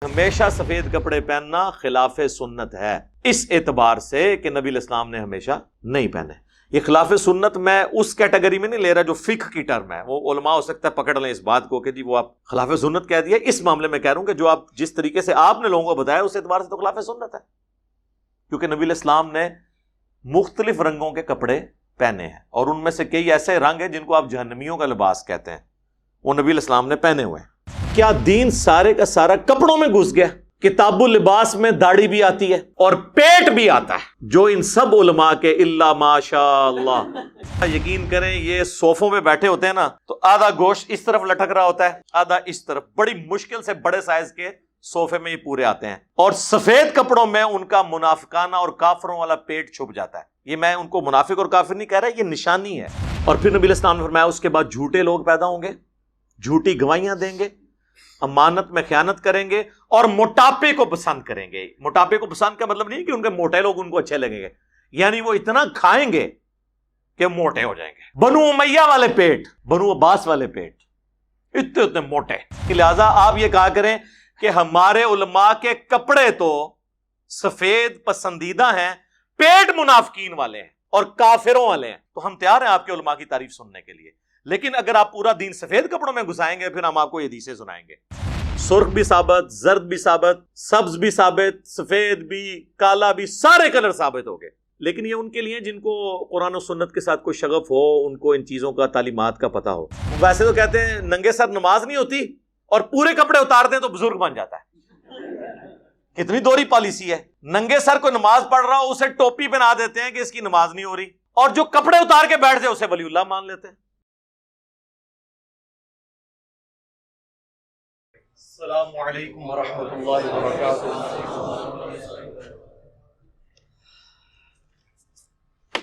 ہمیشہ سفید کپڑے پہننا خلاف سنت ہے، اس اعتبار سے کہ نبی الاسلام نے ہمیشہ نہیں پہنے۔ یہ خلاف سنت میں اس کیٹیگری میں نہیں لے رہا جو فقہ کی ٹرم ہے، وہ علماء ہو سکتا ہے پکڑ لیں اس بات کو کہ جی وہ آپ خلاف سنت کہہ دیا۔ اس معاملے میں کہہ رہا ہوں کہ جو آپ جس طریقے سے آپ نے لوگوں کو بتایا اس اعتبار سے تو خلاف سنت ہے، کیونکہ نبی الاسلام نے مختلف رنگوں کے کپڑے پہنے ہیں، اور ان میں سے کئی ایسے رنگ ہیں جن کو آپ جہنمیوں کا لباس کہتے ہیں، وہ نبی الاسلام نے پہنے ہوئے ہیں۔ کیا دین سارے کا سارا کپڑوں میں گھس گیا؟ کتاب اللباس میں داڑھی بھی آتی ہے اور پیٹ بھی آتا ہے، جو ان سب علماء کے الا ماشاء اللہ۔ یقین کریں یہ صوفوں پہ بیٹھے ہوتے ہیں نا تو آدھا گوشت اس طرف لٹک رہا ہوتا ہے، آدھا اس طرف، بڑی مشکل سے بڑے سائز کے صوفے میں یہ پورے آتے ہیں، اور سفید کپڑوں میں ان کا منافقانہ اور کافروں والا پیٹ چھپ جاتا ہے۔ یہ میں ان کو منافق اور کافر نہیں کہہ رہا، یہ نشانی ہے۔ اور پھر نبی الاسلام نے فرمایا اس کے بعد جھوٹے لوگ پیدا ہوں گے، جھوٹی گواہیاں دیں گے، امانت میں خیانت کریں گے، اور موٹاپے کو پسند کریں گے۔ موٹاپے کو پسند کا مطلب نہیں کہ ان کے موٹے لوگ ان کو اچھے لگیں گے، یعنی وہ اتنا کھائیں گے کہ موٹے ہو جائیں گے۔ بنو امیہ والے پیٹ، بنو عباس والے پیٹ، اتنے اتنے موٹے۔ لہٰذا آپ یہ کہا کریں کہ ہمارے علماء کے کپڑے تو سفید پسندیدہ ہیں، پیٹ منافقین والے ہیں اور کافروں والے ہیں، تو ہم تیار ہیں آپ کے علماء کی تعریف سننے کے لیے، لیکن اگر آپ پورا دین سفید کپڑوں میں گھسائیں گے پھر ہم آپ کو یہ حدیثیں سنائیں گے۔ سرخ بھی ثابت، زرد بھی ثابت، سبز بھی ثابت، سفید بھی، کالا بھی، سارے کلر ثابت ہو گئے، لیکن یہ ان کے لیے جن کو قرآن و سنت کے ساتھ کوئی شغف ہو، ان کو ان چیزوں کا تعلیمات کا پتہ ہو۔ ویسے تو کہتے ہیں ننگے سر نماز نہیں ہوتی، اور پورے کپڑے اتار دیں تو بزرگ بن جاتا ہے۔ کتنی دوری پالیسی ہے، ننگے سر کو نماز پڑھ رہا ہو اسے ٹوپی پہنا دیتے ہیں کہ اس کی نماز نہیں ہو رہی، اور جو کپڑے اتار کے بیٹھ جائے اسے ولی اللہ مان لیتے ہیں۔ السلام علیکم ورحمۃ اللہ وبرکاتہ۔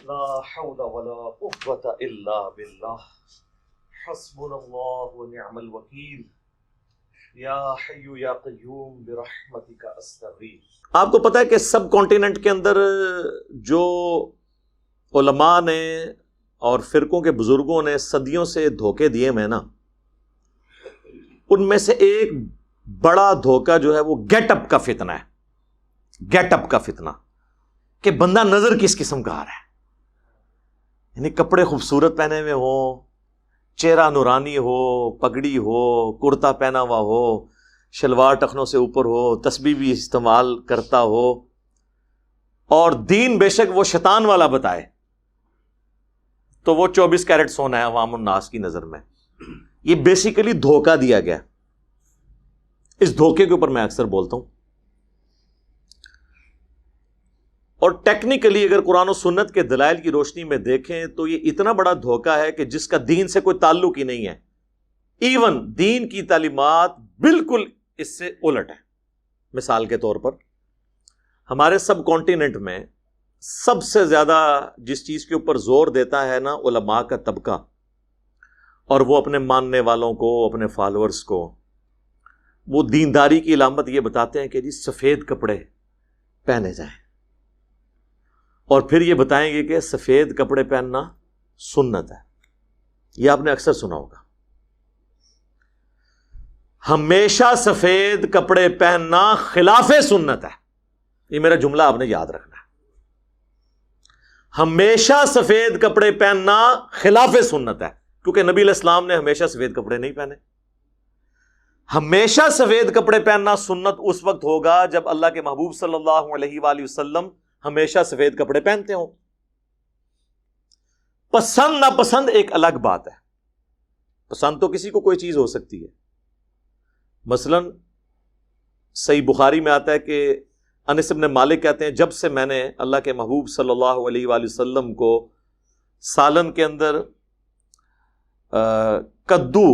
لا حول ولا قوة الا باللہ، حسبنا اللہ ونعم الوکیل، یا حی یا قیوم برحمتک استغیث۔ آپ کو پتا ہے کہ سب کانٹیننٹ کے اندر جو علماء نے اور فرقوں کے بزرگوں نے صدیوں سے دھوکے دیے میں نا، ان میں سے ایک بڑا دھوکہ جو ہے وہ گیٹ اپ کا فتنہ ہے۔ گیٹ اپ کا فتنہ کہ بندہ نظر کس قسم کا آ رہا ہے، یعنی کپڑے خوبصورت پہنے ہوئے ہوں، چہرہ نورانی ہو، پگڑی ہو، کرتا پہنا ہوا ہو، شلوار ٹخنوں سے اوپر ہو، تسبیح بھی استعمال کرتا ہو، اور دین بے شک وہ شیطان والا بتائے تو وہ 24 کیرٹ سونا ہے عوام الناس کی نظر میں۔ یہ بیسیکلی دھوکہ دیا گیا۔ اس دھوکے کے اوپر میں اکثر بولتا ہوں، اور ٹیکنیکلی اگر قرآن و سنت کے دلائل کی روشنی میں دیکھیں تو یہ اتنا بڑا دھوکہ ہے کہ جس کا دین سے کوئی تعلق ہی نہیں ہے، ایون دین کی تعلیمات بالکل اس سے الٹ ہے۔ مثال کے طور پر ہمارے سب کانٹیننٹ میں سب سے زیادہ جس چیز کے اوپر زور دیتا ہے نا علماء کا طبقہ، اور وہ اپنے ماننے والوں کو، اپنے فالورز کو، وہ دینداری کی علامت یہ بتاتے ہیں کہ جی سفید کپڑے پہنے جائیں، اور پھر یہ بتائیں گے کہ سفید کپڑے پہننا سنت ہے۔ یہ آپ نے اکثر سنا ہوگا، ہمیشہ سفید کپڑے پہننا خلاف سنت ہے۔ یہ میرا جملہ آپ نے یاد رکھنا ہے، ہمیشہ سفید کپڑے پہننا خلاف سنت ہے، کیونکہ نبی علیہ السلام نے ہمیشہ سفید کپڑے نہیں پہنے۔ ہمیشہ سفید کپڑے پہننا سنت اس وقت ہوگا جب اللہ کے محبوب صلی اللہ علیہ وآلہ وسلم ہمیشہ سفید کپڑے پہنتے ہوں۔ پسند ناپسند ایک الگ بات ہے، پسند تو کسی کو کوئی چیز ہو سکتی ہے۔ مثلا صحیح بخاری میں آتا ہے کہ انس بن مالک کہتے ہیں جب سے میں نے اللہ کے محبوب صلی اللہ علیہ وآلہ وسلم کو سالن کے اندر کدو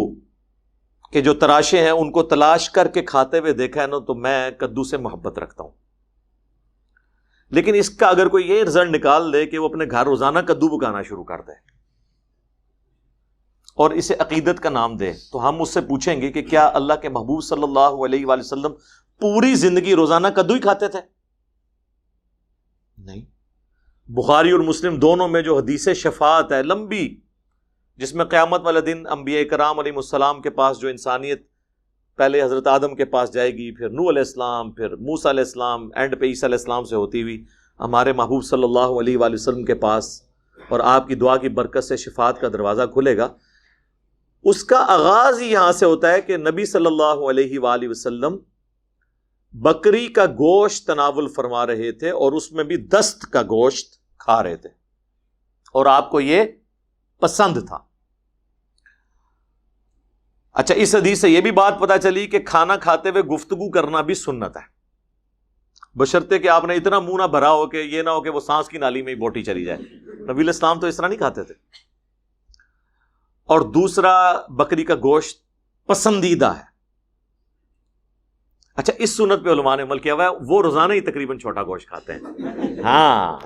کہ جو تراشے ہیں ان کو تلاش کر کے کھاتے ہوئے دیکھا ہے نا تو میں کدو سے محبت رکھتا ہوں۔ لیکن اس کا اگر کوئی یہ رزلٹ نکال دے کہ وہ اپنے گھر روزانہ کدو پکانا شروع کر دے اور اسے عقیدت کا نام دے تو ہم اس سے پوچھیں گے کہ کیا اللہ کے محبوب صلی اللہ علیہ وآلہ وسلم پوری زندگی روزانہ کدو ہی کھاتے تھے؟ نہیں۔ بخاری اور مسلم دونوں میں جو حدیث شفاعت ہے لمبی، جس میں قیامت والے دن انبیاء کرام علیہ السلام کے پاس جو انسانیت پہلے حضرت آدم کے پاس جائے گی، پھر نوح علیہ السلام، پھر موسیٰ علیہ السلام، اینڈ پہ عیسیٰ علیہ السلام سے ہوتی ہوئی ہمارے محبوب صلی اللہ علیہ وآلہ وسلم کے پاس، اور آپ کی دعا کی برکت سے شفاعت کا دروازہ کھلے گا۔ اس کا آغاز ہی یہاں سے ہوتا ہے کہ نبی صلی اللہ علیہ وآلہ وسلم بکری کا گوشت تناول فرما رہے تھے، اور اس میں بھی دست کا گوشت کھا رہے تھے، اور آپ کو یہ پسند تھا۔ اچھا، اس حدیث سے یہ بھی بات پتہ چلی کہ کھانا کھاتے ہوئے گفتگو کرنا بھی سنت ہے، بشرطے کہ آپ نے اتنا منہ نہ بھرا ہو کہ یہ نہ ہو کہ وہ سانس کی نالی میں ہی بوٹی چلی جائے۔ نبی علیہ السلام تو اس طرح نہیں کھاتے تھے۔ اور دوسرا، بکری کا گوشت پسندیدہ ہے۔ اچھا، اس سنت پہ علماء نے عمل کیا ہوا ہے، وہ روزانہ ہی تقریباً چھوٹا گوشت کھاتے ہیں، ہاں،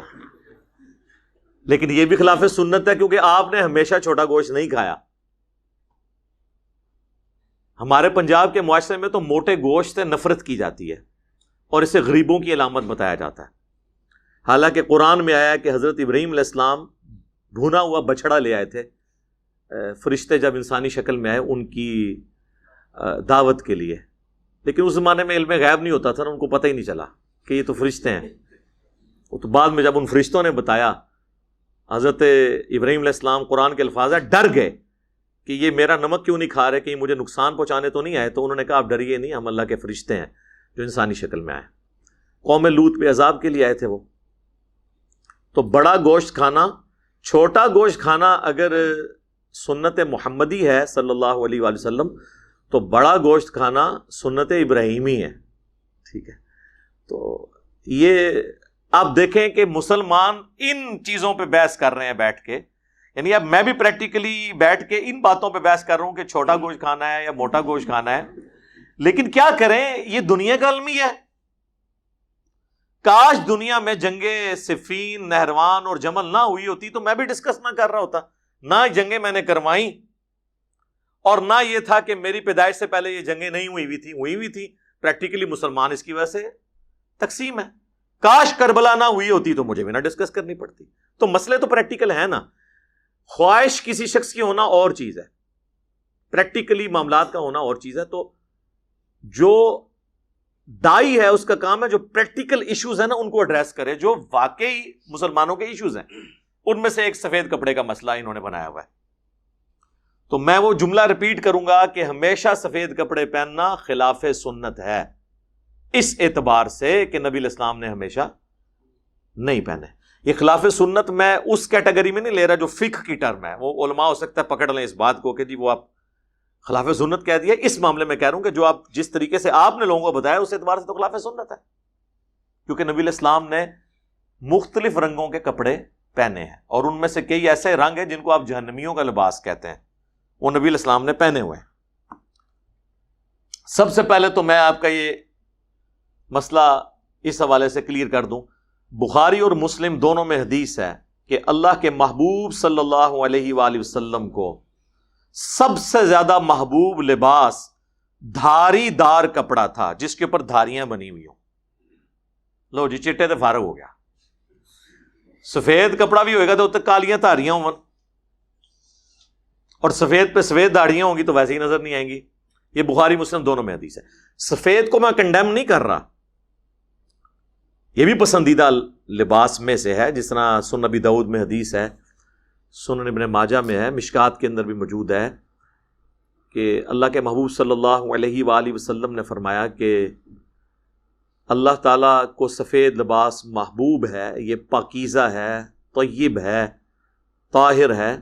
لیکن یہ بھی خلاف سنت ہے کیونکہ آپ نے ہمیشہ چھوٹا گوشت نہیں کھایا۔ ہمارے پنجاب کے معاشرے میں تو موٹے گوشت سے نفرت کی جاتی ہے اور اسے غریبوں کی علامت بتایا جاتا ہے، حالانکہ قرآن میں آیا کہ حضرت ابراہیم علیہ السلام بھونا ہوا بچڑا لے آئے تھے، فرشتے جب انسانی شکل میں آئے ان کی دعوت کے لیے، لیکن اس زمانے میں علم غیب نہیں ہوتا تھا نا، ان کو پتہ ہی نہیں چلا کہ یہ تو فرشتے ہیں۔ وہ تو بعد میں جب ان فرشتوں نے بتایا، حضرت ابراہیم علیہ السلام، قرآن کے الفاظ ہیں، ڈر گئے کہ یہ میرا نمک کیوں نہیں کھا رہے، کہ مجھے نقصان پہنچانے تو نہیں آئے؟ تو انہوں نے کہا آپ ڈریے نہیں، ہم اللہ کے فرشتے ہیں جو انسانی شکل میں آئے۔ قوم لوط پہ عذاب کے لیے آئے تھے وہ۔ تو بڑا گوشت کھانا، چھوٹا گوشت کھانا اگر سنت محمدی ہے صلی اللہ علیہ وآلہ وسلم، تو بڑا گوشت کھانا سنت ابراہیمی ہے، ٹھیک ہے؟ تو یہ آپ دیکھیں کہ مسلمان ان چیزوں پہ بحث کر رہے ہیں بیٹھ کے، یعنی اب میں بھی پریکٹیکلی بیٹھ کے ان باتوں پہ بحث کر رہا ہوں کہ چھوٹا گوشت کھانا ہے یا موٹا گوشت کھانا ہے، لیکن کیا کریں، یہ دنیا کا عالمی ہے۔ کاش دنیا میں جنگیں صفین، نہروان اور جمل نہ ہوئی ہوتی تو میں بھی ڈسکس نہ کر رہا ہوتا، نہ جنگیں میں نے کروائیں، اور نہ یہ تھا کہ میری پیدائش سے پہلے یہ جنگیں نہیں ہوئی ہوئی تھی۔ پریکٹیکلی مسلمان اس کی وجہ سے تقسیم ہے۔ کاش کربلا نہ ہوئی ہوتی تو مجھے بھی نہ ڈسکس کرنی پڑتی۔ تو مسئلے تو پریکٹیکل ہے نا، خواہش کسی شخص کی ہونا اور چیز ہے، پریکٹیکلی معاملات کا ہونا اور چیز ہے۔ تو جو دائی ہے اس کا کام ہے جو پریکٹیکل ایشوز ہیں نا ان کو ایڈریس کرے، جو واقعی مسلمانوں کے ایشوز ہیں۔ ان میں سے ایک سفید کپڑے کا مسئلہ انہوں نے بنایا ہوا ہے۔ تو میں وہ جملہ ریپیٹ کروں گا کہ ہمیشہ سفید کپڑے پہننا خلاف سنت ہے، اس اعتبار سے کہ نبی علیہ السلام نے ہمیشہ نہیں پہنے۔ یہ خلاف سنت میں اس کیٹیگری میں نہیں لے رہا جو فقہ کی ٹرم ہے، وہ علماء ہو سکتا ہے پکڑ لیں اس بات کو کہ جی وہ آپ خلاف سنت کہہ دیا۔ اس معاملے میں کہہ رہا ہوں کہ جو آپ جس طریقے سے آپ نے لوگوں کو بتایا اس اعتبار سے تو خلاف سنت ہے، کیونکہ نبی علیہ السلام نے مختلف رنگوں کے کپڑے پہنے ہیں، اور ان میں سے کئی ایسے رنگ ہیں جن کو آپ جہنمیوں کا لباس کہتے ہیں، وہ نبی علیہ السلام نے پہنے ہوئے ہیں۔ سب سے پہلے تو میں آپ کا یہ مسئلہ اس حوالے سے کلیئر کر دوں، بخاری اور مسلم دونوں میں حدیث ہے کہ اللہ کے محبوب صلی اللہ علیہ وآلہ وسلم کو سب سے زیادہ محبوب لباس دھاری دار کپڑا تھا، جس کے اوپر دھاریاں بنی ہوئی ہوں۔ لو جی، چٹے تو فارغ ہو گیا۔ سفید کپڑا بھی ہوئے گا تو اتنے کالیاں دھاریاں ہوں، اور سفید پہ سفید داڑیاں ہوں گی تو ویسے ہی نظر نہیں آئیں گی۔ یہ بخاری مسلم دونوں میں حدیث ہے۔ سفید کو میں کنڈیم نہیں کر رہا، یہ بھی پسندیدہ لباس میں سے ہے، جس طرح سنن نبی داؤد میں حدیث ہے، سنن ابن ماجہ میں ہے، مشکات کے اندر بھی موجود ہے کہ اللہ کے محبوب صلی اللہ علیہ وآلہ وسلم نے فرمایا کہ اللہ تعالیٰ کو سفید لباس محبوب ہے، یہ پاکیزہ ہے، طیب ہے، طاہر ہے۔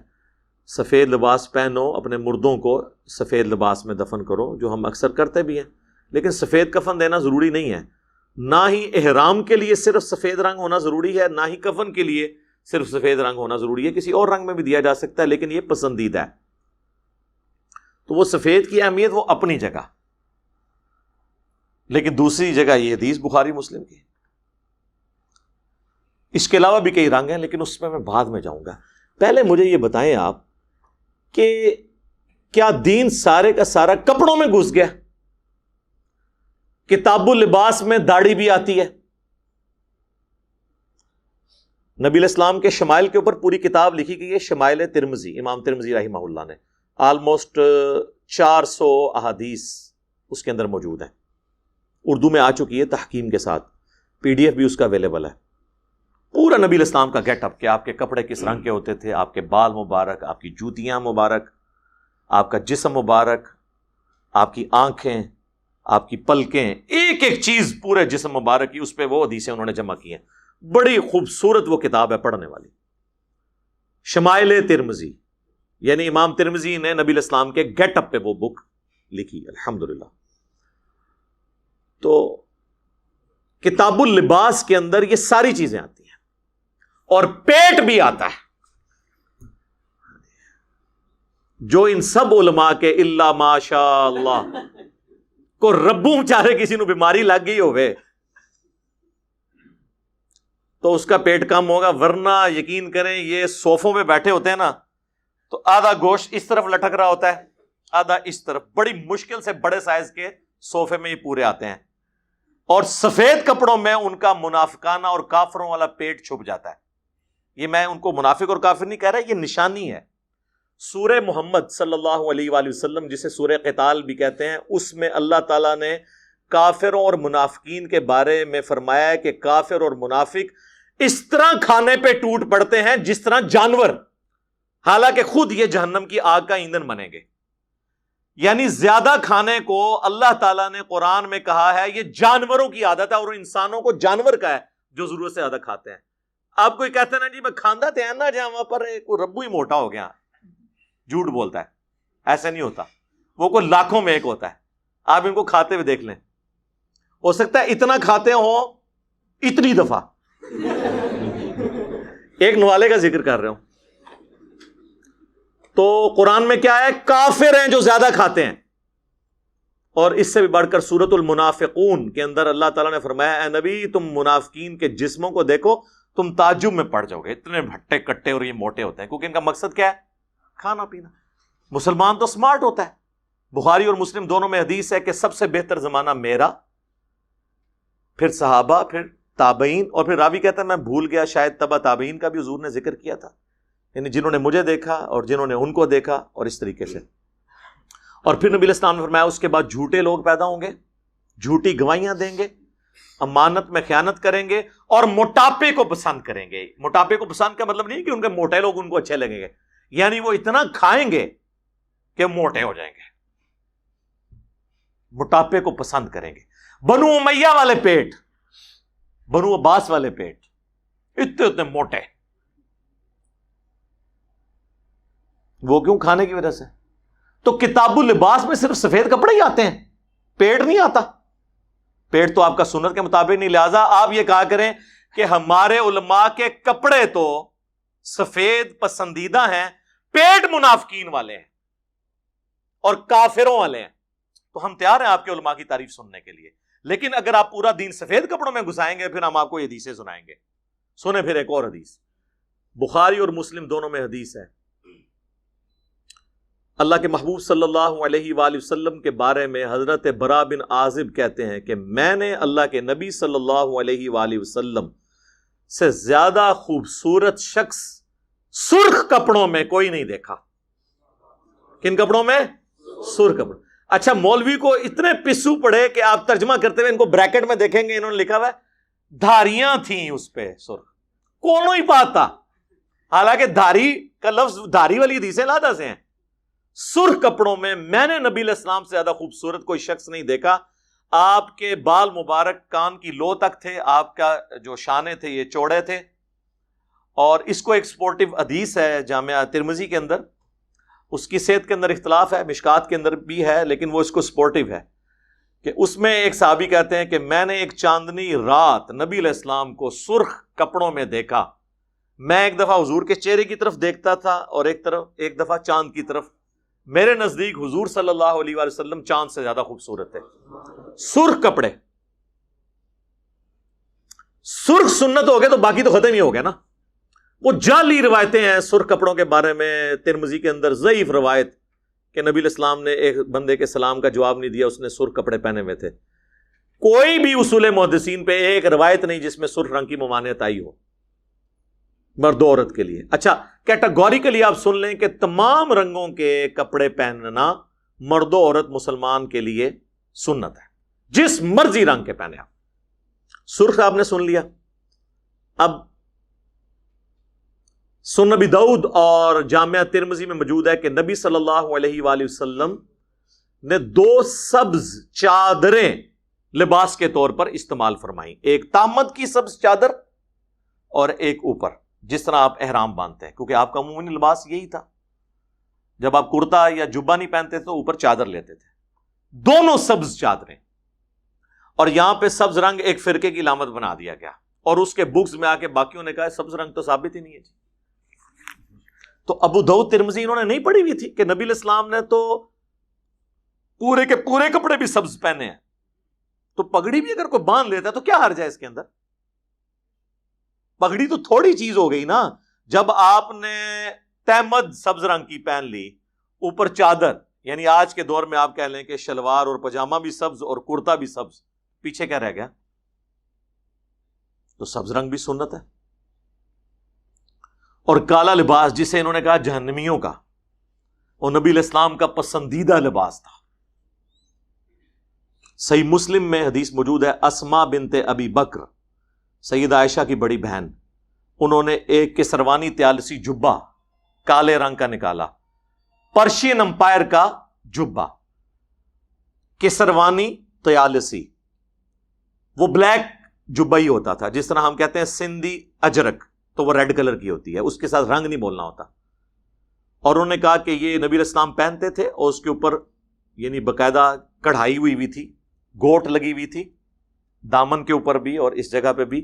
سفید لباس پہنو، اپنے مردوں کو سفید لباس میں دفن کرو، جو ہم اکثر کرتے بھی ہیں، لیکن سفید کفن دینا ضروری نہیں ہے۔ نہ ہی احرام کے لیے صرف سفید رنگ ہونا ضروری ہے، نہ ہی کفن کے لیے صرف سفید رنگ ہونا ضروری ہے، کسی اور رنگ میں بھی دیا جا سکتا ہے، لیکن یہ پسندیدہ ہے۔ تو وہ سفید کی اہمیت وہ اپنی جگہ، لیکن دوسری جگہ یہ حدیث بخاری مسلم کی۔ اس کے علاوہ بھی کئی رنگ ہیں، لیکن اس میں بعد میں جاؤں گا۔ پہلے مجھے یہ بتائیں آپ کہ کیا دین سارے کا سارا کپڑوں میں گھس گیا؟ کتاب اللباس میں داڑھی بھی آتی ہے؟ نبی علیہ السلام کے شمائل کے اوپر پوری کتاب لکھی گئی ہے، شمائل ترمذی، امام ترمذی رحمہ اللہ نے، آلموسٹ 400 احادیث اس کے اندر موجود ہیں، اردو میں آ چکی ہے تحکیم کے ساتھ، PDF بھی اس کا اویلیبل ہے، پورا نبی الاسلام کا گیٹ اپ، کہ آپ کے کپڑے کس رنگ کے ہوتے تھے، آپ کے بال مبارک، آپ کی جوتیاں مبارک، آپ کا جسم مبارک، آپ کی آنکھیں، آپ کی پلکیں، ایک ایک چیز پورے جسم مبارک کی، اس پہ وہ حدیثیں انہوں نے جمع کی ہیں. بڑی خوبصورت وہ کتاب ہے پڑھنے والی، شمائل ترمذی، یعنی امام ترمذی نے نبی الاسلام کے گیٹ اپ پہ وہ بک لکھی، الحمدللہ. تو کتاب اللباس کے اندر یہ ساری چیزیں آتی ہیں، اور پیٹ بھی آتا ہے، جو ان سب علماء کے الا ماشاء اللہ کو ربوں چارے کسی نو بیماری لگ گئی ہوئے تو اس کا پیٹ کم ہوگا، ورنہ یقین کریں یہ صوفوں پہ بیٹھے ہوتے ہیں نا، تو آدھا گوشت اس طرف لٹک رہا ہوتا ہے، آدھا اس طرف، بڑی مشکل سے بڑے سائز کے صوفے میں یہ پورے آتے ہیں، اور سفید کپڑوں میں ان کا منافقانہ اور کافروں والا پیٹ چھپ جاتا ہے. یہ میں ان کو منافق اور کافر نہیں کہہ رہا، یہ نشانی ہے. سورہ محمد صلی اللہ علیہ وآلہ وسلم، جسے سورہ قتال بھی کہتے ہیں، اس میں اللہ تعالیٰ نے کافروں اور منافقین کے بارے میں فرمایا ہے کہ کافر اور منافق اس طرح کھانے پہ ٹوٹ پڑتے ہیں جس طرح جانور، حالانکہ خود یہ جہنم کی آگ کا ایندھن بنیں گے. یعنی زیادہ کھانے کو اللہ تعالیٰ نے قرآن میں کہا ہے یہ جانوروں کی عادت ہے، اور انسانوں کو جانور کا ہے جو ضرورت سے زیادہ کھاتے ہیں. آپ کوئی کہتے ہیں نا جی میں کھاندہ تھے نا جہاں وہاں پر کوئی ربو ہی موٹا ہو گیا، جھوٹ بولتا ہے، ایسا نہیں ہوتا، وہ کوئی لاکھوں میں ایک ہوتا ہے. آپ ان کو کھاتے ہوئے دیکھ لیں، ہو سکتا ہے اتنا کھاتے ہوں اتنی دفعہ. ایک نوالے کا ذکر کر رہے ہوں تو قرآن میں کیا ہے، کافر ہیں جو زیادہ کھاتے ہیں. اور اس سے بھی بڑھ کر سورۃ المنافقون کے اندر اللہ تعالیٰ نے فرمایا اے نبی تم منافقین کے جسموں کو دیکھو، تم تعجب میں پڑ جاؤ گے، اتنے بھٹے کٹے اور یہ موٹے ہوتے ہیں، کیونکہ ان کا مقصد کیا ہے، کھانا پینا. مسلمان تو سمارٹ ہوتا ہے. بخاری اور مسلم دونوں میں حدیث ہے کہ سب سے بہتر زمانہ میرا، پھر صحابہ، پھر تابعین، اور پھر راوی کہتا ہے میں بھول گیا شاید تبع تابعین کا بھی حضور نے ذکر کیا تھا، یعنی جنہوں نے مجھے دیکھا اور جنہوں نے ان کو دیکھا، اور اس طریقے سے. اور پھر نبی الاسلام نے فرمایا اس کے بعد جھوٹے لوگ پیدا ہوں گے، جھوٹی گواہیاں دیں گے، امانت میں خیانت کریں گے، اور موٹاپے کو پسند کریں گے. موٹاپے کو پسند کا مطلب نہیں کہ ان کے موٹے لوگ ان کو اچھے لگیں گے، یعنی وہ اتنا کھائیں گے کہ موٹے ہو جائیں گے، موٹاپے کو پسند کریں گے. بنو امیہ والے پیٹ، بنو عباس والے پیٹ، اتنے اتنے موٹے، وہ کیوں؟ کھانے کی وجہ سے. تو کتاب اللباس میں صرف سفید کپڑے ہی آتے ہیں، پیٹ نہیں آتا. پیٹ تو آپ کا سنت کے مطابق نہیں، لہذا آپ یہ کہا کریں کہ ہمارے علماء کے کپڑے تو سفید پسندیدہ ہیں، پیٹ منافقین والے ہیں اور کافروں والے ہیں. تو ہم تیار ہیں آپ کے علماء کی تعریف سننے کے لیے، لیکن اگر آپ پورا دین سفید کپڑوں میں گھسائیں گے پھر ہم آپ کو یہ حدیثیں سنائیں گے. سنیں پھر ایک اور حدیث، بخاری اور مسلم دونوں میں حدیث ہے. اللہ کے محبوب صلی اللہ علیہ وآلہ وسلم کے بارے میں حضرت برا بن عازب کہتے ہیں کہ میں نے اللہ کے نبی صلی اللہ علیہ وآلہ وسلم سے زیادہ خوبصورت شخص سرخ کپڑوں میں کوئی نہیں دیکھا. کن کپڑوں میں؟ سرخ کپڑوں. اچھا، مولوی کو اتنے پسو پڑے کہ آپ ترجمہ کرتے ہوئے ان کو بریکٹ میں دیکھیں گے، انہوں نے لکھا ہوا ہے دھاریاں تھیں اس پہ سرخ، کونوں ہی بات تھا، حالانکہ دھاری کا لفظ دھاری والی حدیثیں لادہ سے ہیں. سرخ کپڑوں میں میں نے نبی علیہ السلام سے زیادہ خوبصورت کوئی شخص نہیں دیکھا. آپ کے بال مبارک کان کی لو تک تھے، آپ کا جو شانے تھے یہ چوڑے تھے. اور اس کو ایک سپورٹیو حدیث ہے جامعہ ترمذی کے اندر، اس کی صحت کے اندر اختلاف ہے، مشکات کے اندر بھی ہے، لیکن وہ اس کو سپورٹیو ہے کہ اس میں ایک صحابی کہتے ہیں کہ میں نے ایک چاندنی رات نبی علیہ السلام کو سرخ کپڑوں میں دیکھا. میں ایک دفعہ حضور کے چہرے کی طرف دیکھتا تھا اور ایک دفعہ چاند کی طرف. میرے نزدیک حضور صلی اللہ علیہ وآلہ وسلم چاند سے زیادہ خوبصورت ہے. سرخ کپڑے، سرخ سنت ہو گئے تو باقی تو ختم ہی ہو گیا نا. وہ جعلی روایتیں ہیں سرخ کپڑوں کے بارے میں. ترمذی کے اندر ضعیف روایت کہ نبی علیہ السلام نے ایک بندے کے سلام کا جواب نہیں دیا، اس نے سرخ کپڑے پہنے ہوئے تھے. کوئی بھی اصول محدثین پہ ایک روایت نہیں جس میں سرخ رنگ کی ممانعت آئی ہو مرد و عورت کے لیے. اچھا، کیٹاگوریکلی آپ سن لیں کہ تمام رنگوں کے کپڑے پہننا مرد و عورت مسلمان کے لیے سنت ہے، جس مرضی رنگ کے پہنے آپ. سرخ آپ نے سن لیا. اب سنن ابی داؤد اور جامعہ ترمذی میں موجود ہے کہ نبی صلی اللہ علیہ وآلہ وسلم نے 2 سبز چادریں لباس کے طور پر استعمال فرمائیں، ایک تامت کی سبز چادر اور ایک اوپر، جس طرح آپ احرام باندھتے ہیں، کیونکہ آپ کا عمومی لباس یہی تھا. جب آپ کرتا یا جبہ نہیں پہنتے تو اوپر چادر لیتے تھے. دونوں سبز چادریں، اور یہاں پہ سبز رنگ ایک فرقے کی علامت بنا دیا گیا، اور اس کے بکس میں آ کے باقیوں نے کہا سبز رنگ تو ثابت ہی نہیں ہے جی. تو ابو داؤد ترمذی انہوں نے نہیں پڑھی ہوئی تھی کہ نبی علیہ السلام نے تو پورے کے پورے کپڑے بھی سبز پہنے ہیں، تو پگڑی بھی اگر کوئی باندھ لیتا ہے تو کیا حرج ہے اس کے اندر؟ پگڑی تو تھوڑی چیز ہو گئی نا. جب آپ نے تہمد سبز رنگ کی پہن لی، اوپر چادر، یعنی آج کے دور میں آپ کہہ لیں کہ شلوار اور پاجامہ بھی سبز اور کرتا بھی سبز، پیچھے کیا رہ گیا؟ تو سبز رنگ بھی سنت ہے. اور کالا لباس جسے انہوں نے کہا جہنمیوں کا، وہ نبی علیہ السلام کا پسندیدہ لباس تھا. صحیح مسلم میں حدیث موجود ہے، اسما بنت ابی بکر، سیدہ عائشہ کی بڑی بہن، انہوں نے ایک کسروانی طیالسی جبہ کالے رنگ کا نکالا، پرشین امپائر کا جبہ، کسروانی طیالسی، وہ بلیک جبہ ہی ہوتا تھا، جس طرح ہم کہتے ہیں سندھی اجرک تو وہ ریڈ کلر کی ہوتی ہے، اس کے ساتھ رنگ نہیں بولنا ہوتا. اور انہوں نے کہا کہ یہ نبی علیہ السلام پہنتے تھے، اور اس کے اوپر یعنی باقاعدہ کڑھائی ہوئی تھی، گوٹ لگی ہوئی تھی دامن کے اوپر بھی اور اس جگہ پہ بھی.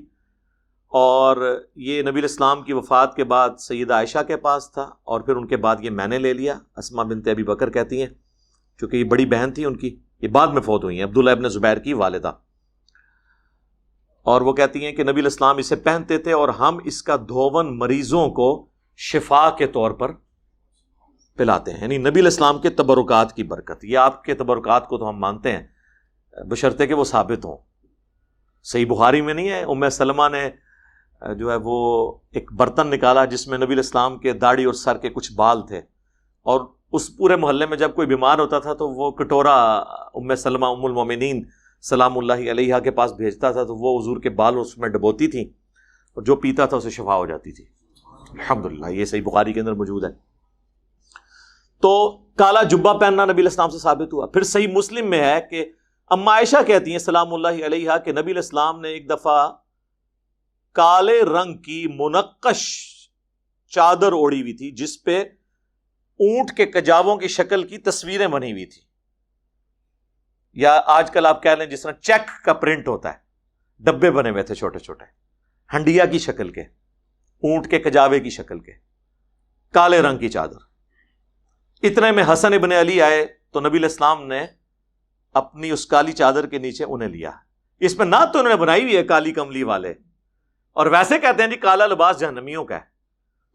اور یہ نبی علیہ السلام کی وفات کے بعد سیدہ عائشہ کے پاس تھا، اور پھر ان کے بعد یہ میں نے لے لیا. اسما بنت ابی بکر کہتی ہیں، چونکہ یہ بڑی بہن تھی ان کی، یہ بعد میں فوت ہوئی ہیں، عبداللہ ابن زبیر کی والدہ، اور وہ کہتی ہیں کہ نبی علیہ السلام اسے پہنتے تھے اور ہم اس کا دھون مریضوں کو شفا کے طور پر پلاتے ہیں. یعنی نبی علیہ السلام کے تبرکات کی برکت، یہ آپ کے تبرکات کو تو ہم مانتے ہیں بشرطے کہ وہ ثابت ہوں. صحیح بخاری میں نہیں ہے، ام سلمہ نے جو ہے وہ ایک برتن نکالا جس میں نبی علیہ السلام کے داڑھی اور سر کے کچھ بال تھے، اور اس پورے محلے میں جب کوئی بیمار ہوتا تھا تو وہ کٹورا ام سلمہ ام المومنین سلام اللہ علیہا کے پاس بھیجتا تھا، تو وہ حضور کے بال اس میں ڈبوتی تھیں، اور جو پیتا تھا اسے شفا ہو جاتی تھی. الحمدللہ یہ صحیح بخاری کے اندر موجود ہے. تو کالا جبہ پہننا نبی علیہ السلام سے ثابت ہوا. پھر صحیح مسلم میں ہے کہ اما عائشہ کہتی ہیں سلام اللہ علیہا کہ نبی علیہ السلام نے ایک دفعہ کالے رنگ کی منقش چادر اوڑی ہوئی تھی جس پہ اونٹ کے کجاووں کی شکل کی تصویریں بنی ہوئی تھی، یا آج کل آپ کہہ لیں جس طرح چیک کا پرنٹ ہوتا ہے، ڈبے بنے ہوئے تھے چھوٹے چھوٹے، ہنڈیا کی شکل کے، اونٹ کے کجاوے کی شکل کے، کالے رنگ کی چادر. اتنے میں حسن ابن علی آئے تو نبی علیہ السلام نے اپنی اس کالی چادر کے نیچے انہیں لیا. اس میں نہ تو انہوں نے بنائی ہوئی ہے کالی کملی والے، اور ویسے کہتے ہیں جی کالا لباس جہنمیوں کا ہے.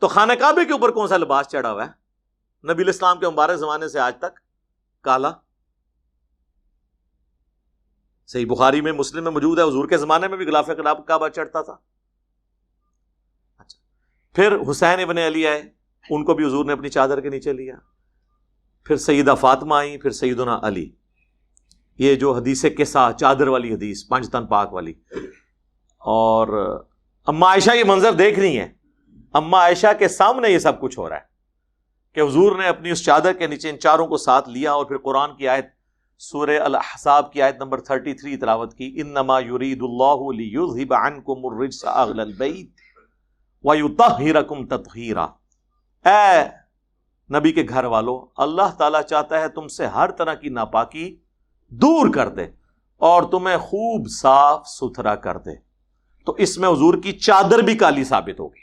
تو خانہ کعبے کے اوپر کون سا لباس چڑھا ہوا ہے نبی علیہ السلام کے مبارک زمانے سے آج تک؟ کالا. صحیح بخاری میں مسلم میں موجود ہے، حضور کے زمانے میں بھی غلاف کعبہ چڑھتا تھا. اچھا، پھر حسین ابن علی آئے، ان کو بھی حضور نے اپنی چادر کے نیچے لیا. پھر سیدہ فاطمہ آئی، پھر سیدنا علی. یہ جو حدیث قصہ چادر والی حدیث، پانچ تن پاک والی. اور اما عائشہ یہ منظر دیکھ رہی ہیں، اما عائشہ کے سامنے یہ سب کچھ ہو رہا ہے کہ حضور نے اپنی اس چادر کے نیچے ان چاروں کو ساتھ لیا، اور پھر قرآن کی آیت سورہ الاحزاب کی آیت نمبر 33 تلاوت کی، انما یرید اللہ لیذھب عنکم الرجس اہل البیت ویطہرکم تطہیرا. اے نبی کے گھر والوں، اللہ تعالیٰ چاہتا ہے تم سے ہر طرح کی ناپاکی دور کر دے اور تمہیں خوب صاف ستھرا کر دے. تو اس میں حضور کی چادر بھی کالی ثابت ہوگی.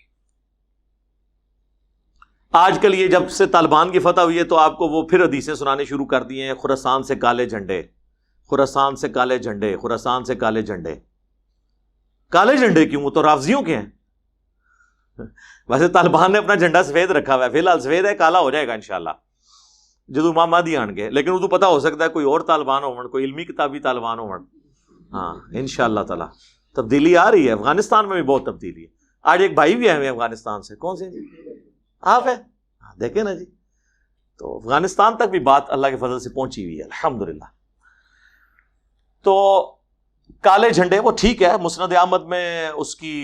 آج کل یہ جب سے طالبان کی فتح ہوئی ہے تو آپ کو وہ پھر حدیثیں سنانے شروع کر دیے ہیں، خراسان سے کالے جھنڈے، خراسان سے کالے جھنڈے، خراسان سے کالے جھنڈے. کالے جھنڈے کیوں؟ وہ تو رافضیوں کے ہیں. ویسے طالبان نے اپنا جھنڈا سفید رکھا ہوا ہے، فی الحال سفید ہے، کالا ہو جائے گا انشاءاللہ جدو ماں مہدی آن گے، لیکن وہ تو پتہ ہو سکتا ہے کوئی اور طالبان ہو، کوئی علمی کتابی طالبان ہو. ہاں انشاءاللہ تعالی تبدیلی آ رہی ہے. افغانستان میں بھی بہت تبدیلی ہے. آج ایک بھائی بھی آئے ہوئے افغانستان سے. کون سے جی؟ آپ ہیں؟ دیکھیں نا جی. تو افغانستان تک بھی بات اللہ کے فضل سے پہنچی ہوئی ہے الحمدللہ. تو کالے جھنڈے وہ ٹھیک ہے، مسند احمد میں اس کی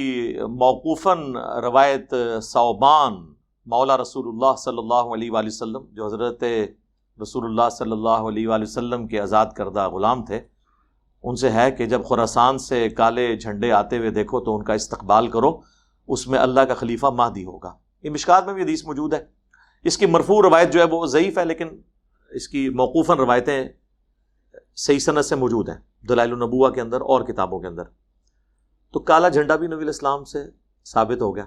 موقوفاً روایت ثوبان مولا رسول اللہ صلی اللہ علیہ وآلہ وسلم، جو حضرت رسول اللہ صلی اللہ علیہ وآلہ وسلم کے آزاد کردہ غلام تھے، ان سے ہے کہ جب خراسان سے کالے جھنڈے آتے ہوئے دیکھو تو ان کا استقبال کرو، اس میں اللہ کا خلیفہ مہدی ہوگا۔ یہ مشکات میں بھی حدیث موجود ہے۔ اس کی مرفوع روایت جو ہے وہ ضعیف ہے، لیکن اس کی موقوفاً روایتیں صحیح سند سے موجود ہیں دلائل النبوہ کے اندر اور کتابوں کے اندر۔ تو کالا جھنڈا بھی نبی علیہ السلام سے ثابت ہو گیا،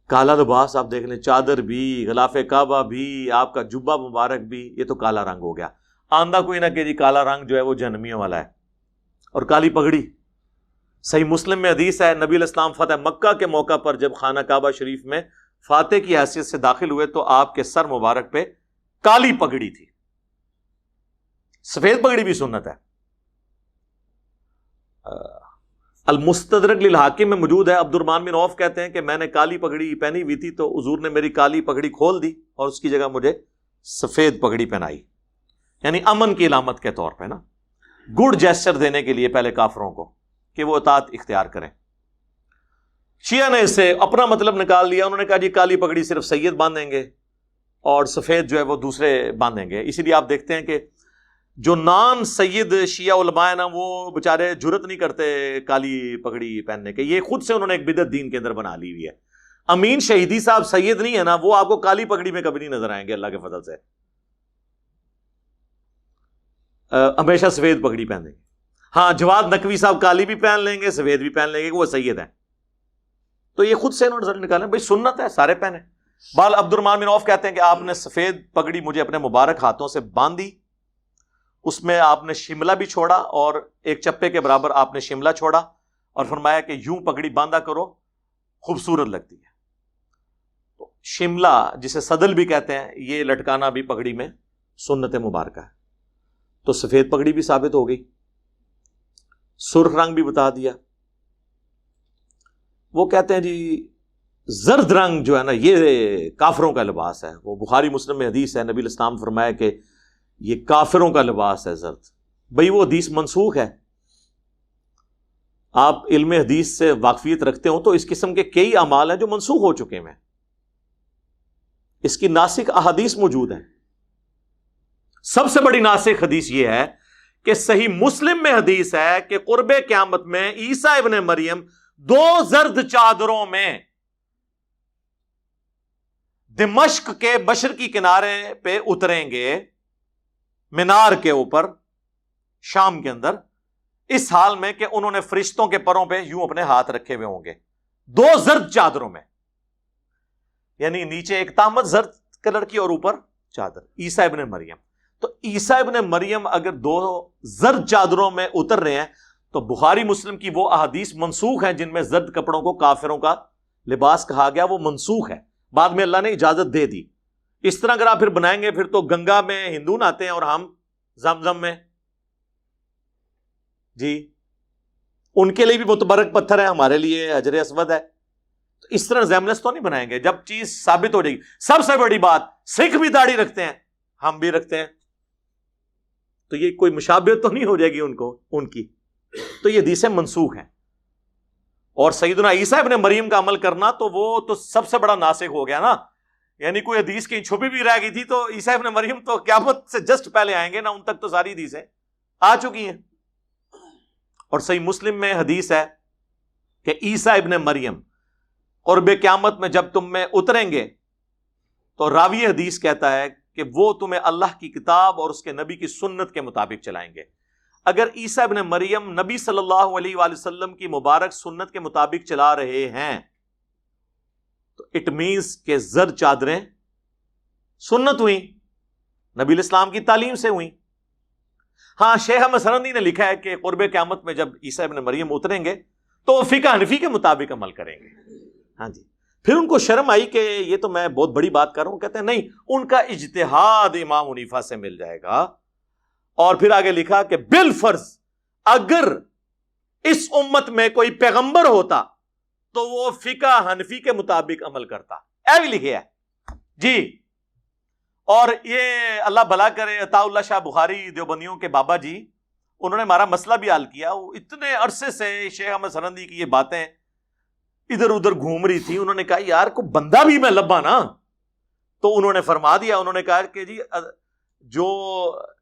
کالا لباس آپ دیکھ لیں، چادر بھی، غلاف کعبہ بھی، آپ کا جبہ مبارک بھی، یہ تو کالا رنگ ہو گیا۔ آندہ کوئی نہ کہ جی کالا رنگ جو ہے وہ جہنمیوں والا ہے۔ اور کالی پگڑی، صحیح مسلم میں حدیث ہے، نبی علیہ السلام فتح مکہ کے موقع پر جب خانہ کعبہ شریف میں فاتح کی حیثیت سے داخل ہوئے تو آپ کے سر مبارک پہ کالی پگڑی تھی۔ سفید پگڑی بھی سنت ہے۔ المستدرک للحاکم میں موجود ہے، عبد الرحمن بن عوف کہتے ہیں کہ میں نے کالی پگڑی پہنی ہوئی تھی تو حضور نے میری کالی پگڑی کھول دی اور اس کی جگہ مجھے سفید پگڑی پہنائی، یعنی امن کی علامت کے طور پہ نا، گڈ جیسچر دینے کے لیے پہلے کافروں کو کہ وہ اطاعت اختیار کریں۔ شیعہ نے اس سے اپنا مطلب نکال لیا، انہوں نے کہا جی کالی پگڑی صرف سید باندھیں گے اور سفید جو ہے وہ دوسرے باندھیں گے۔ اسی لیے آپ دیکھتے ہیں کہ جو نان سید شیعہ علماء ہیں نا، وہ بےچارے جرت نہیں کرتے کالی پگڑی پہننے کے، یہ خود سے انہوں نے ایک بدعت دین کے اندر بنا لی ہوئی ہے۔ امین شہیدی صاحب سید نہیں ہے نا، وہ آپ کو کالی پگڑی میں کبھی نہیں نظر آئیں گے اللہ کے فضل سے، ہمیشہ سفید پگڑی پہن لیں گے۔ ہاں جواد نقوی صاحب کالی بھی پہن لیں گے، سفید بھی پہن لیں گے کہ وہ سید ہیں، تو یہ خود سے انہوں نے رزلٹ نکالا، بھائی سنت ہے سارے پہنے۔ بال عبد الرحمن بن عوف کہتے ہیں کہ آپ نے سفید پگڑی مجھے اپنے مبارک ہاتھوں سے باندھی، اس میں آپ نے شملہ بھی چھوڑا اور ایک چپے کے برابر آپ نے شملہ چھوڑا اور فرمایا کہ یوں پگڑی باندھا کرو، خوبصورت لگتی ہے۔ تو شملہ جسے صدل بھی کہتے ہیں، یہ لٹکانا بھی پگڑی میں سنت مبارکہ ہے۔ تو سفید پگڑی بھی ثابت ہو گئی، سرخ رنگ بھی بتا دیا۔ وہ کہتے ہیں جی زرد رنگ جو ہے نا یہ کافروں کا لباس ہے، وہ بخاری مسلم میں حدیث ہے، نبی علیہ السلام فرمایا کہ یہ کافروں کا لباس ہے زرد۔ بھئی وہ حدیث منسوخ ہے۔ آپ علم حدیث سے واقفیت رکھتے ہو تو اس قسم کے کئی اعمال ہیں جو منسوخ ہو چکے ہیں، اس کی ناسخ احادیث موجود ہیں۔ سب سے بڑی ناسخ حدیث یہ ہے کہ صحیح مسلم میں حدیث ہے کہ قرب قیامت میں عیسیٰ ابن مریم 2 زرد چادروں میں دمشق کے مشرقی کنارے پہ اتریں گے، مینار کے اوپر شام کے اندر، اس حال میں کہ انہوں نے فرشتوں کے پروں پہ یوں اپنے ہاتھ رکھے ہوئے ہوں گے، 2 زرد چادروں میں، یعنی نیچے ایک تامت زرد کلر کی اور اوپر چادر، عیسیٰ ابن مریم۔ تو عیسیٰ ابن مریم اگر 2 زرد چادروں میں اتر رہے ہیں تو بخاری مسلم کی وہ احادیث منسوخ ہیں جن میں زرد کپڑوں کو کافروں کا لباس کہا گیا، وہ منسوخ ہے، بعد میں اللہ نے اجازت دے دی۔ اس طرح اگر آپ پھر بنائیں گے پھر تو گنگا میں ہندو نہاتے ہیں اور ہم زمزم میں، جی ان کے لیے بھی متبرک پتھر ہے، ہمارے لیے حجر اسود ہے، تو اس طرح زیملس تو نہیں بنائیں گے جب چیز ثابت ہو جائے گی۔ سب سے بڑی بات، سکھ بھی داڑھی رکھتے ہیں، ہم بھی رکھتے ہیں، تو یہ کوئی مشابہت تو نہیں ہو جائے گی ان کی، تو یہ حدیثیں منسوخ ہیں۔ اور سیدنا عیسیٰ ابن مریم کا عمل کرنا تو وہ تو سب سے بڑا ناسخ ہو گیا نا، یعنی کوئی حدیث کہیں چھپی بھی رہ گئی تھی تو عیسیٰ ابن مریم تو قیامت سے جسٹ پہلے آئیں گے نا، ان تک تو ساری حدیثیں آ چکی ہیں۔ اور صحیح مسلم میں حدیث ہے کہ عیسیٰ ابن مریم قرب قیامت میں جب تم میں اتریں گے تو راوی حدیث کہتا ہے کہ وہ تمہیں اللہ کی کتاب اور اس کے نبی کی سنت کے مطابق چلائیں گے۔ اگر عیسیٰ ابن مریم نبی صلی اللہ علیہ وآلہ وسلم کی مبارک سنت کے مطابق چلا رہے ہیں تو اٹ مینس کہ زرد چادریں سنت ہوئیں، نبی علیہ السلام کی تعلیم سے ہوئیں۔ ہاں شیخ احمد سرندی نے لکھا ہے کہ قرب قیامت میں جب عیسیٰ ابن مریم اتریں گے تو وہ فقہ حنفی کے مطابق عمل کریں گے۔ ہاں جی، پھر ان کو شرم آئی کہ یہ تو میں بہت بڑی بات کر رہا ہوں، کہتے ہیں نہیں، ان کا اجتہاد امام حنیفہ سے مل جائے گا۔ اور پھر آگے لکھا کہ بالفرض اگر اس امت میں کوئی پیغمبر ہوتا تو وہ فقہ حنفی کے مطابق عمل کرتا، اے بھی لکھے ہے جی۔ اور یہ اللہ بھلا کرے، عطا اللہ شاہ بخاری دیوبندیوں کے بابا جی، انہوں نے ہمارا مسئلہ بھی حل کیا. وہ اتنے عرصے سے شیخ احمد سرہندی کی یہ باتیں ادھر ادھر گھوم رہی تھی. انہوں نے کہا یار کو بندہ بھی میں لبا نا, تو انہوں نے فرما دیا, انہوں نے کہا کہ جی جو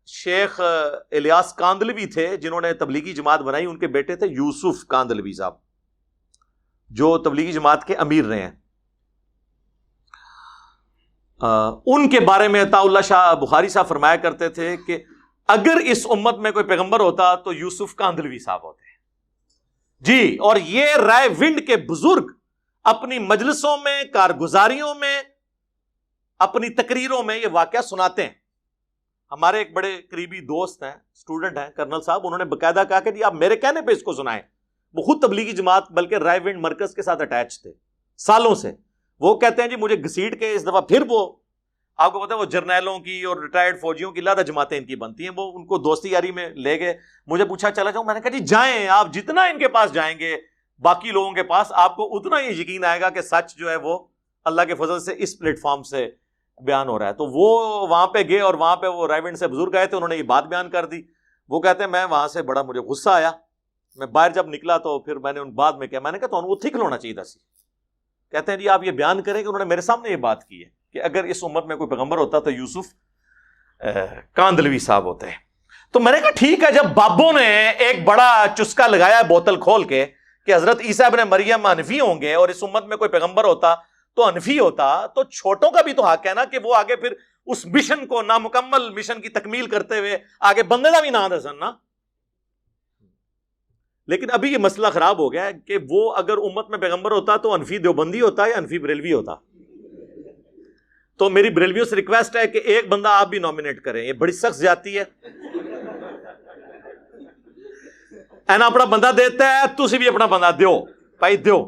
شیخ الیاس کاندلوی تھے جنہوں نے تبلیغی جماعت بنائی, ان کے بیٹے تھے یوسف کاندلوی صاحب جو تبلیغی جماعت کے امیر رہے ہیں. ان کے بارے میں عطا اللہ شاہ بخاری صاحب فرمایا کرتے تھے کہ اگر اس امت میں کوئی پیغمبر ہوتا تو یوسف کاندلوی صاحب ہوتے جی. اور یہ رائے ونڈ کے بزرگ اپنی مجلسوں میں, کارگزاریوں میں, اپنی تقریروں میں یہ واقعہ سناتے ہیں. ہمارے ایک بڑے قریبی دوست ہیں, اسٹوڈنٹ ہیں, کرنل صاحب, انہوں نے باقاعدہ کہا کہ جی آپ میرے کہنے پہ اس کو سنائیں. وہ خود تبلیغی جماعت بلکہ رائے ونڈ مرکز کے ساتھ اٹیچ تھے سالوں سے. وہ کہتے ہیں جی مجھے گھسیٹ کے اس دفعہ پھر وہ آپ کو پتا ہے وہ جرنیلوں کی اور ریٹائرڈ فوجیوں کی لادہ جماعتیں ان کی بنتی ہیں, وہ ان کو دوستی یاری میں لے گئے. مجھے پوچھا چلا جاؤں, میں نے کہا جی جائیں, آپ جتنا ان کے پاس جائیں گے باقی لوگوں کے پاس آپ کو اتنا ہی یقین آئے گا کہ سچ جو ہے وہ اللہ کے فضل سے اس پلیٹ فارم سے بیان ہو رہا ہے. تو وہ وہاں پہ گئے اور وہاں پہ وہ رائے ونڈ سے بزرگ آئے تھے, انہوں نے یہ بات بیان کر دی. وہ کہتے ہیں میں وہاں سے بڑا مجھے غصہ آیا, میں باہر جب نکلا تو پھر میں نے ان بعد میں کیا, میں نے کہا تو وہ ٹھیک ہونا چاہیے تھا. کہتے ہیں جی آپ یہ بیان کریں کہ انہوں نے میرے سامنے یہ بات کی ہے کہ اگر اس امت میں کوئی پیغمبر ہوتا تو یوسف کاندلوی صاحب ہوتے ہیں. تو میں نے کہا ٹھیک ہے, جب بابوں نے ایک بڑا چسکا لگایا بوتل کھول کے کہ حضرت عیسیٰ ابن مریم حنفی ہوں گے اور اس امت میں کوئی پیغمبر ہوتا تو حنفی ہوتا, تو چھوٹوں کا بھی تو حق ہے نا کہ وہ آگے پھر اس مشن کو, نامکمل مشن کی تکمیل کرتے ہوئے آگے بندے کا بھی نام دسن نا. لیکن ابھی یہ مسئلہ خراب ہو گیا ہے کہ وہ اگر امت میں پیغمبر ہوتا تو حنفی دیوبندی ہوتا یا حنفی بریلوی ہوتا. تو میری بریلویوں سے ریکویسٹ ہے کہ ایک بندہ آپ بھی نامینیٹ کریں, یہ بڑی سخت زیادتی ہے. اینا اپنا بندہ دیتا ہے, تسی بھی اپنا بندہ دیو بھائی, دیو.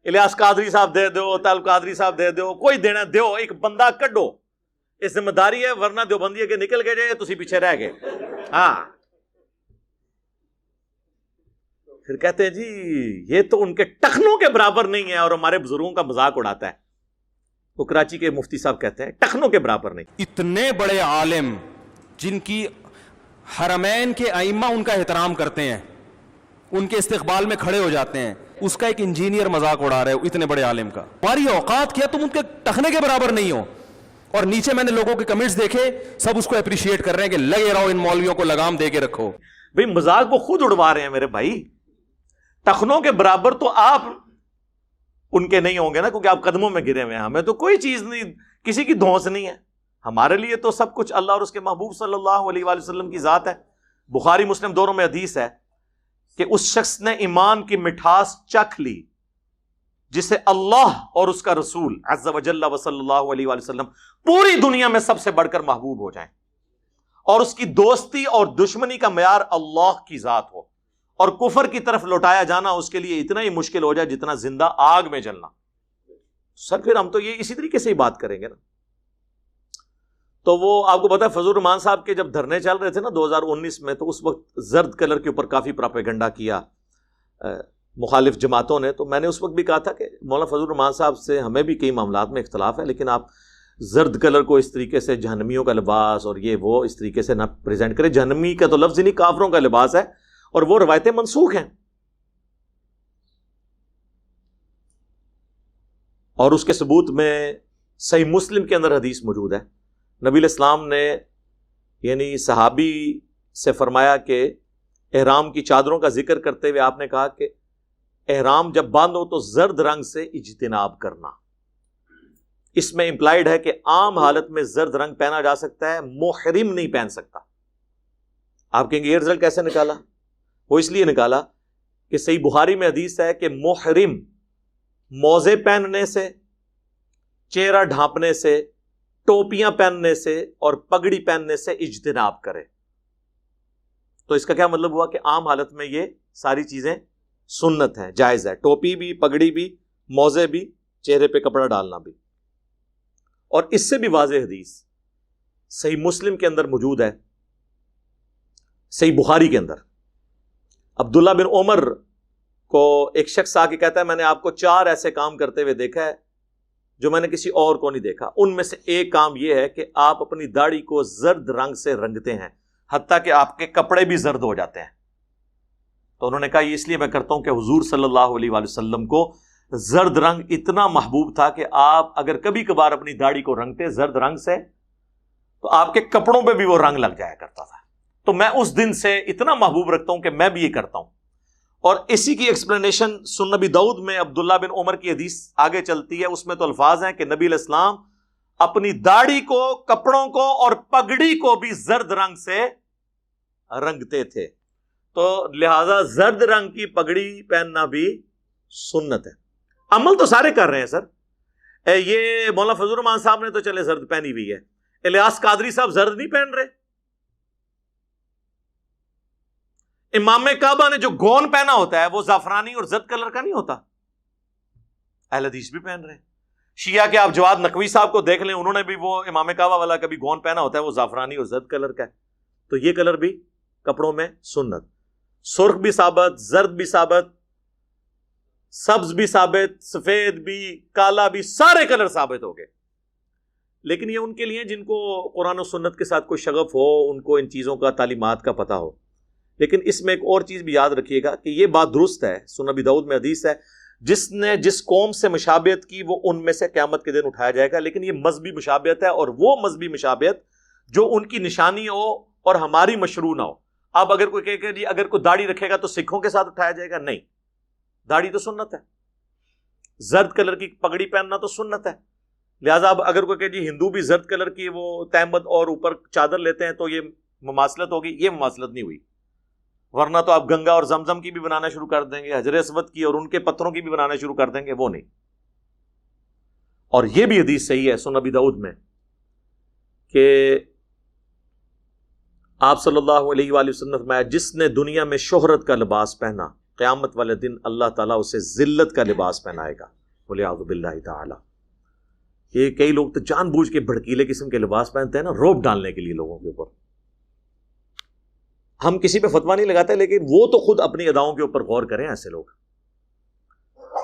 الیاس قادری صاحب دے دو, طالب قادری صاحب دے دو, کوئی دینا دیو, ایک بندہ کڈو, یہ ذمہ داری ہے, ورنہ دیوبندی کے نکل گئے جائے تسی پیچھے رہ گئے. ہاں پھر کہتے ہیں جی یہ تو ان کے ٹخنوں کے برابر نہیں ہے اور ہمارے بزرگوں کا مذاق اڑاتا ہے. وہ کراچی کے مفتی صاحب کہتے ہیں ٹخنوں کے برابر نہیں. اتنے بڑے عالم جن کی حرمین کے ائمہ ان کا احترام کرتے ہیں, ان کے استقبال میں کھڑے ہو جاتے ہیں, اس کا ایک انجینئر مذاق اڑا رہے ہو اتنے بڑے عالم کا. ہماری اوقات کیا تم ان کے ٹخنے کے برابر نہیں ہو. اور نیچے میں نے لوگوں کے کمنٹس دیکھے, سب اس کو اپریشیٹ کر رہے ہیں کہ لگے رہو ان مولویوں کو لگام دے کے رکھو. بھئی مذاق وہ خود اڑوا رہے ہیں میرے بھائی. ٹخنوں کے برابر تو آپ ان کے نہیں ہوں گے نا, کیونکہ آپ قدموں میں گرے ہوئے ہیں. ہمیں تو کوئی چیز نہیں, کسی کی دھونس نہیں ہے. ہمارے لیے تو سب کچھ اللہ اور اس کے محبوب صلی اللہ علیہ وآلہ وسلم کی ذات ہے. بخاری مسلم دونوں میں حدیث ہے کہ اس شخص نے ایمان کی مٹھاس چکھ لی جسے اللہ اور اس کا رسول عز و جل و صلی اللہ علیہ وآلہ وسلم پوری دنیا میں سب سے بڑھ کر محبوب ہو جائیں, اور اس کی دوستی اور دشمنی کا معیار اللہ کی ذات ہو, اور کفر کی طرف لوٹایا جانا اس کے لیے اتنا ہی مشکل ہو جائے جتنا زندہ آگ میں جلنا. سر پھر ہم تو یہ اسی طریقے سے ہی بات کریں گے نا. تو وہ آپ کو پتا ہے فضل الرحمان صاحب کے جب دھرنے چل رہے تھے نا 2019 میں, تو اس وقت زرد کلر کے اوپر کافی پراپیگنڈا کیا مخالف جماعتوں نے. تو میں نے اس وقت بھی کہا تھا کہ مولانا فضل الرحمان صاحب سے ہمیں بھی کئی معاملات میں اختلاف ہے, لیکن آپ زرد کلر کو اس طریقے سے جہنمیوں کا لباس اور یہ وہ اس طریقے سے نہ پریزنٹ کرے. جہنمی کا تو لفظ ہی نہیں, کافروں کا لباس ہے, اور وہ روایتیں منسوخ ہیں. اور اس کے ثبوت میں صحیح مسلم کے اندر حدیث موجود ہے. نبی علیہ السلام نے یعنی صحابی سے فرمایا کہ احرام کی چادروں کا ذکر کرتے ہوئے آپ نے کہا کہ احرام جب باندھو تو زرد رنگ سے اجتناب کرنا. اس میں امپلائیڈ ہے کہ عام حالت میں زرد رنگ پہنا جا سکتا ہے, محرم نہیں پہن سکتا. آپ کہیں گے یہ رزلٹ کیسے نکالا؟ وہ اس لیے نکالا کہ صحیح بخاری میں حدیث ہے کہ محرم موزے پہننے سے, چہرہ ڈھانپنے سے, ٹوپیاں پہننے سے اور پگڑی پہننے سے اجتناب کرے. تو اس کا کیا مطلب ہوا کہ عام حالت میں یہ ساری چیزیں سنت ہیں, جائز ہے. ٹوپی بھی, پگڑی بھی, موزے بھی, چہرے پہ کپڑا ڈالنا بھی. اور اس سے بھی واضح حدیث صحیح مسلم کے اندر موجود ہے, صحیح بخاری کے اندر. عبداللہ بن عمر کو ایک شخص آ کے کہتا ہے میں نے آپ کو 4 ایسے کام کرتے ہوئے دیکھا ہے جو میں نے کسی اور کو نہیں دیکھا. ان میں سے ایک کام یہ ہے کہ آپ اپنی داڑھی کو زرد رنگ سے رنگتے ہیں. حتیٰ کہ آپ کے کپڑے بھی زرد ہو جاتے ہیں. تو انہوں نے کہا یہ اس لیے میں کرتا ہوں کہ حضور صلی اللہ علیہ وآلہ وسلم کو زرد رنگ اتنا محبوب تھا کہ آپ اگر کبھی کبھار اپنی داڑھی کو رنگتے زرد رنگ سے تو آپ کے کپڑوں پہ بھی وہ رنگ لگ جایا کرتا تھا. تو میں اس دن سے اتنا محبوب رکھتا ہوں کہ میں بھی یہ کرتا ہوں. اور اسی کی ایکسپلینیشن سنن نبی داؤد میں عبداللہ بن عمر کی حدیث آگے چلتی ہے. اس میں تو الفاظ ہیں کہ نبی علیہ السلام اپنی داڑھی کو، کپڑوں کو اور پگڑی کو بھی زرد رنگ سے رنگتے تھے. تو لہذا زرد رنگ کی پگڑی پہننا بھی سنت ہے. عمل تو سارے کر رہے ہیں سر. یہ مولانا فضل الرحمان صاحب نے تو چلے زرد پہنی ہوئی ہے، الیاس قادری صاحب زرد نہیں پہن رہے. امام کعبہ نے جو گون پہنا ہوتا ہے وہ زعفرانی اور زرد کلر کا نہیں ہوتا. اہل حدیث بھی پہن رہے ہیں. شیعہ کے آپ جواد نقوی صاحب کو دیکھ لیں، انہوں نے بھی وہ امام کعبہ والا کبھی گون پہنا ہوتا ہے، وہ زعفرانی اور زرد کلر کا ہے. تو یہ کلر بھی کپڑوں میں سنت. سرخ بھی ثابت، زرد بھی ثابت، سبز بھی ثابت، سفید بھی، کالا بھی، سارے کلر ثابت ہو گئے. لیکن یہ ان کے لیے جن کو قرآن و سنت کے ساتھ کوئی شغف ہو، ان کو ان چیزوں کا، تعلیمات کا پتہ ہو. لیکن اس میں ایک اور چیز بھی یاد رکھیے گا کہ یہ بات درست ہے، سنن نبی داؤد میں حدیث ہے، جس نے جس قوم سے مشابہت کی وہ ان میں سے قیامت کے دن اٹھایا جائے گا. لیکن یہ مذہبی مشابہت ہے، اور وہ مذہبی مشابہت جو ان کی نشانی ہو اور ہماری مشروع نہ ہو. اب اگر کوئی کہے کہ جی اگر کوئی داڑھی رکھے گا تو سکھوں کے ساتھ اٹھایا جائے گا، نہیں، داڑھی تو سنت ہے. زرد کلر کی پگڑی پہننا تو سنت ہے. لہٰذا اب اگر کوئی کہ جی ہندو بھی زرد کلر کی وہ تہمد اور اوپر چادر لیتے ہیں تو یہ مماثلت ہوگی، یہ مماثلت نہیں ہوئی. ورنہ تو آپ گنگا اور زمزم کی بھی بنانا شروع کر دیں گے، حجر اسود کی اور ان کے پتھروں کی بھی بنانا شروع کر دیں گے، وہ نہیں. اور یہ بھی حدیث صحیح ہے سنن نبی داؤد میں کہ آپ صلی اللہ علیہ وآلہ وسلم نے فرمایا جس نے دنیا میں شہرت کا لباس پہنا، قیامت والے دن اللہ تعالیٰ اسے ذلت کا لباس پہنائے گا. وَلِعَوْذُ بِاللَّهِ تعالیٰ. یہ کئی لوگ تو جان بوجھ کے بھڑکیلے قسم کے لباس پہنتے ہیں نا، روب ڈالنے کے لیے لوگوں کے اوپر. ہم کسی پہ فتویٰ نہیں لگاتے، لیکن وہ تو خود اپنی اداؤں کے اوپر غور کریں ایسے لوگ.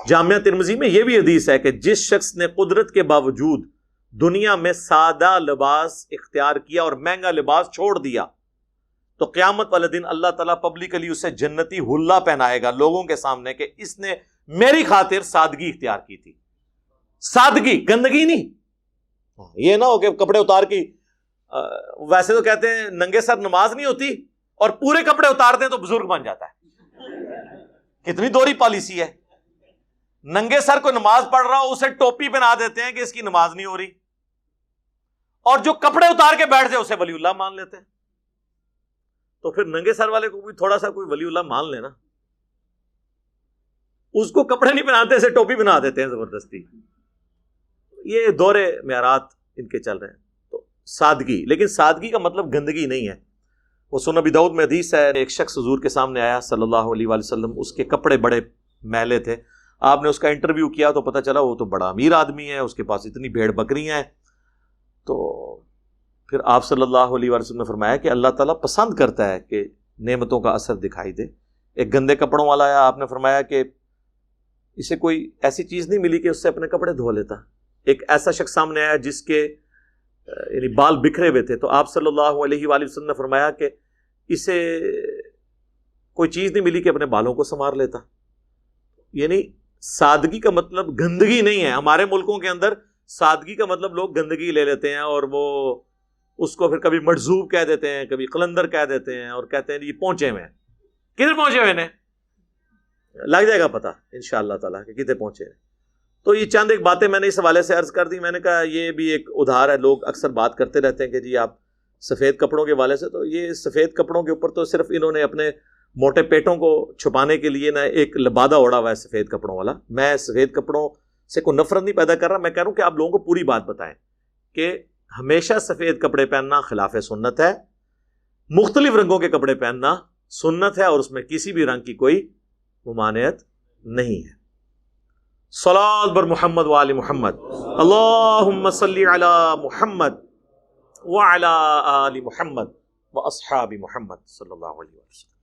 جامعہ ترمذی میں یہ بھی حدیث ہے کہ جس شخص نے قدرت کے باوجود دنیا میں سادہ لباس اختیار کیا اور مہنگا لباس چھوڑ دیا تو قیامت والے دن اللہ تعالیٰ پبلکلی اسے جنتی حلہ پہنائے گا لوگوں کے سامنے کہ اس نے میری خاطر سادگی اختیار کی تھی. سادگی، گندگی نہیں. یہ نہ ہو کہ کپڑے اتار کی، ویسے تو کہتے ہیں ننگے سر نماز نہیں ہوتی، اور پورے کپڑے اتار دیں تو بزرگ بن جاتا ہے. کتنی دوری پالیسی ہے. ننگے سر کو نماز پڑھ رہا ہو اسے ٹوپی پہنا دیتے ہیں کہ اس کی نماز نہیں ہو رہی، اور جو کپڑے اتار کے بیٹھ جائے اسے ولی اللہ مان لیتے ہیں. تو پھر ننگے سر والے کو بھی تھوڑا سا کوئی ولی اللہ مان لینا. اس کو کپڑے نہیں پہناتے، اسے ٹوپی پہنا دیتے ہیں زبردستی. یہ دورے معیارات ان کے چل رہے ہیں. تو سادگی، لیکن سادگی کا مطلب گندگی نہیں ہے. وہ سنن نبی داؤد میں حدیث ہے، ایک شخص حضور کے سامنے آیا صلی اللہ علیہ وآلہ وسلم، اس کے کپڑے بڑے میلے تھے. آپ نے اس کا انٹرویو کیا تو پتہ چلا وہ تو بڑا امیر آدمی ہے، اس کے پاس اتنی بھیڑ بکریاں ہیں. تو پھر آپ صلی اللہ علیہ وآلہ وسلم نے فرمایا کہ اللہ تعالیٰ پسند کرتا ہے کہ نعمتوں کا اثر دکھائی دے. ایک گندے کپڑوں والا آیا، آپ نے فرمایا کہ اسے کوئی ایسی چیز نہیں ملی کہ اس سے اپنے کپڑے دھو لیتا. ایک ایسا شخص سامنے آیا جس کے یعنی بال بکھرے ہوئے تھے، تو آپ صلی اللہ علیہ وآلہ وسلم نے فرمایا کہ اسے کوئی چیز نہیں ملی کہ اپنے بالوں کو سنوار لیتا. یعنی سادگی کا مطلب گندگی نہیں ہے. ہمارے ملکوں کے اندر سادگی کا مطلب لوگ گندگی لے لیتے ہیں اور وہ اس کو پھر کبھی مجذوب کہہ دیتے ہیں، کبھی قلندر کہہ دیتے ہیں، اور کہتے ہیں یہ پہنچے ہوئے ہیں. کدھر پہنچے ہوئے ہیں؟ لگ جائے گا پتہ انشاءاللہ تعالیٰ کہ کدھر پہنچے ہیں. تو یہ چند ایک باتیں میں نے اس حوالے سے عرض کر دی. میں نے کہا یہ بھی ایک ادھار ہے. لوگ اکثر بات کرتے رہتے ہیں کہ جی آپ سفید کپڑوں کے حوالے سے، تو یہ سفید کپڑوں کے اوپر تو صرف انہوں نے اپنے موٹے پیٹوں کو چھپانے کے لیے نہ ایک لبادہ اوڑا ہوا ہے سفید کپڑوں والا. میں سفید کپڑوں سے کوئی نفرت نہیں پیدا کر رہا، میں کہہ رہا ہوں کہ آپ لوگوں کو پوری بات بتائیں کہ ہمیشہ سفید کپڑے پہننا خلاف سنت ہے. مختلف رنگوں کے کپڑے پہننا سنت ہے، اور اس میں کسی بھی رنگ کی کوئی ممانعت نہیں ہے. صلاۃ بر محمد وآل محمد، اللہم صلی علی محمد وعلی آل محمد واصحاب محمد صلی اللہ علیہ وسلم.